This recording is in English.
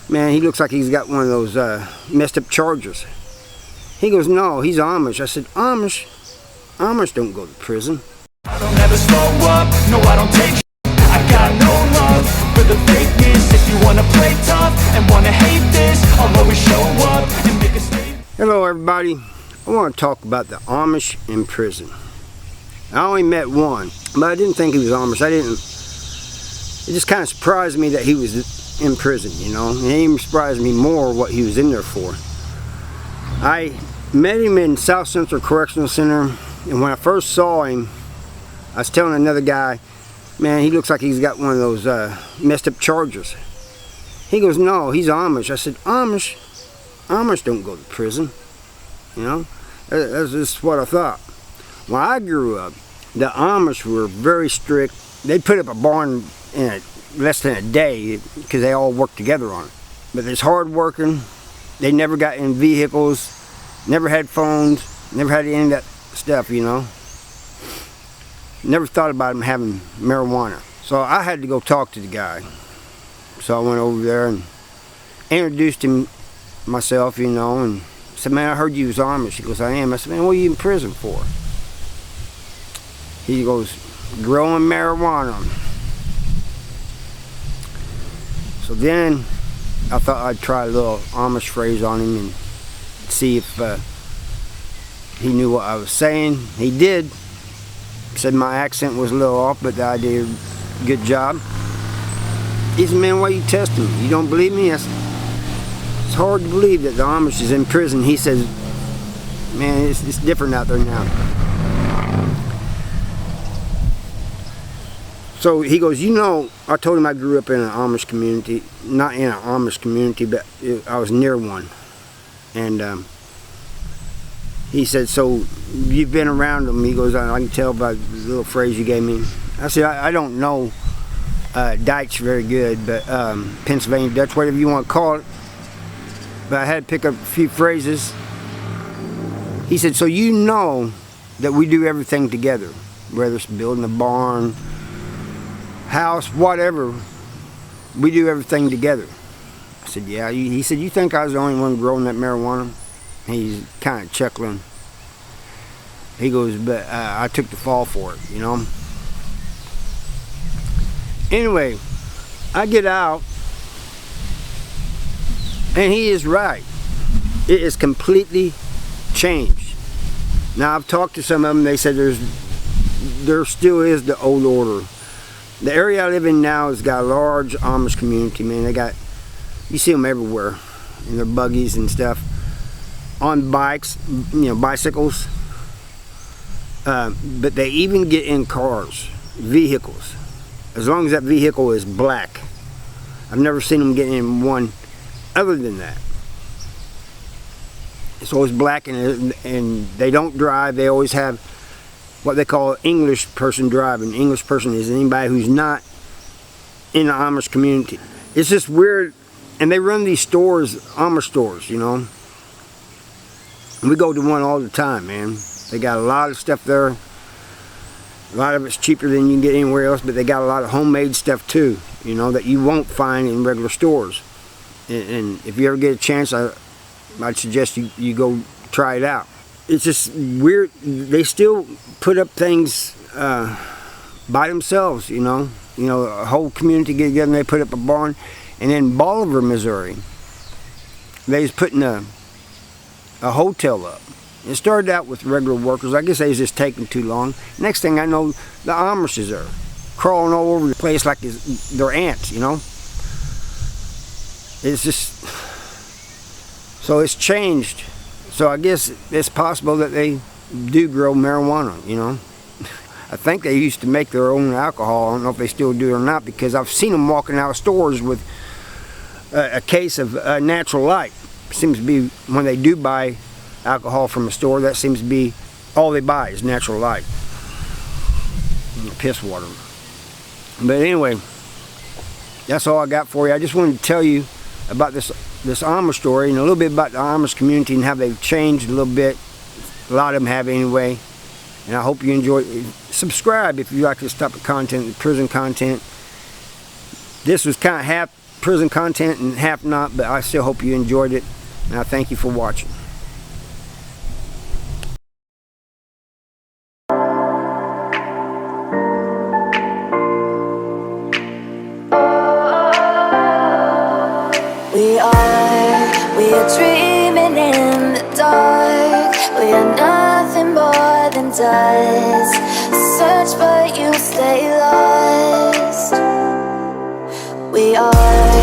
man, he looks like he's got one of those messed up Chargers. He goes, no, he's Amish. I said, Amish? Amish don't go to prison. I don't ever slow up, no I don't take I got no love for the fakeness. If you wanna play tough and wanna hate this, I'll always show up and make a statement. Hello everybody, I want to talk about the Amish in prison. I only met one, but I didn't think he was Amish. It just kind of surprised me that he was in prison, you know. And it even surprised me more what he was in there for. I met him in South Central Correctional Center, and when I first saw him, I was telling another guy, man, he looks like he's got one of those messed up Chargers. He goes, no, he's Amish. I said, Amish? Amish don't go to prison, you know. That's just what I thought. When I grew up, the Amish were very strict. They'd put up a barn in less than a day because they all worked together on it. But it's hard working. They never got in vehicles, never had phones, never had any of that stuff, you know. Never thought about them having marijuana. So I had to go talk to the guy. So I went over there and introduced him myself, you know, and said, man, I heard you was Amish. He goes, I am. I said, man, what are you in prison for? He goes, growing marijuana. So then I thought I'd try a little Amish phrase on him and see if he knew what I was saying. He did. Said my accent was a little off, but I did a good job. He said, man, why are you testing me? You don't believe me? I said, it's hard to believe that the Amish is in prison. He says, man, it's different out there now. So he goes, you know, I told him I grew up in an Amish community, not in an Amish community, but I was near one. And he said, so you've been around them? He goes, I can tell by the little phrase you gave me. I said, I don't know Dutch very good, but Pennsylvania Dutch, whatever you want to call it. But I had to pick up a few phrases. He said, so you know that we do everything together, whether it's building a barn, house, whatever, we do everything together. I said, yeah. He said, you think I was the only one growing that marijuana? He's kind of chuckling. He goes, but I took the fall for it, you know. Anyway, I get out, and he is right. It is completely changed. Now, I've talked to some of them. They said there still is the old order. The area I live in now has got a large Amish community, man. You see them everywhere in their buggies and stuff, on bikes, you know, bicycles. But they even get in cars, vehicles, as long as that vehicle is black. I've never seen them get in one other than that. It's always black, and they don't drive. They always have what they call English person driving. English person is anybody who's not in the Amish community. It's just weird, and they run these stores, Amish stores, you know. And we go to one all the time, man. They got a lot of stuff there. A lot of it's cheaper than you can get anywhere else, but they got a lot of homemade stuff too, you know, that you won't find in regular stores. And if you ever get a chance, I'd suggest you go try it out. It's just weird. They still put up things by themselves, you know. You know, a whole community get together and they put up a barn. And in Bolivar, Missouri, they was putting a hotel up. It started out with regular workers. I guess they was just taking too long. Next thing I know, the Amish is there, crawling all over the place like they're ants, you know. It's just, so it's changed. So I guess it's possible that they do grow marijuana, you know. I think they used to make their own alcohol. I don't know if they still do or not, because I've seen them walking out of stores with a case of Natural Light. Seems to be, when they do buy alcohol from a store, that seems to be all they buy is Natural Light. And piss water. But anyway, that's all I got for you. I just wanted to tell you about this Amish story and a little bit about the Amish community and how they've changed a little bit. A lot of them have anyway. And I hope you enjoy it. Subscribe if you like this type of content, prison content. This was kind of half prison content and half not, but I still hope you enjoyed it, and I thank you for watching. We are dreaming in the dark. We are nothing more than dust. Search but you stay lost. We are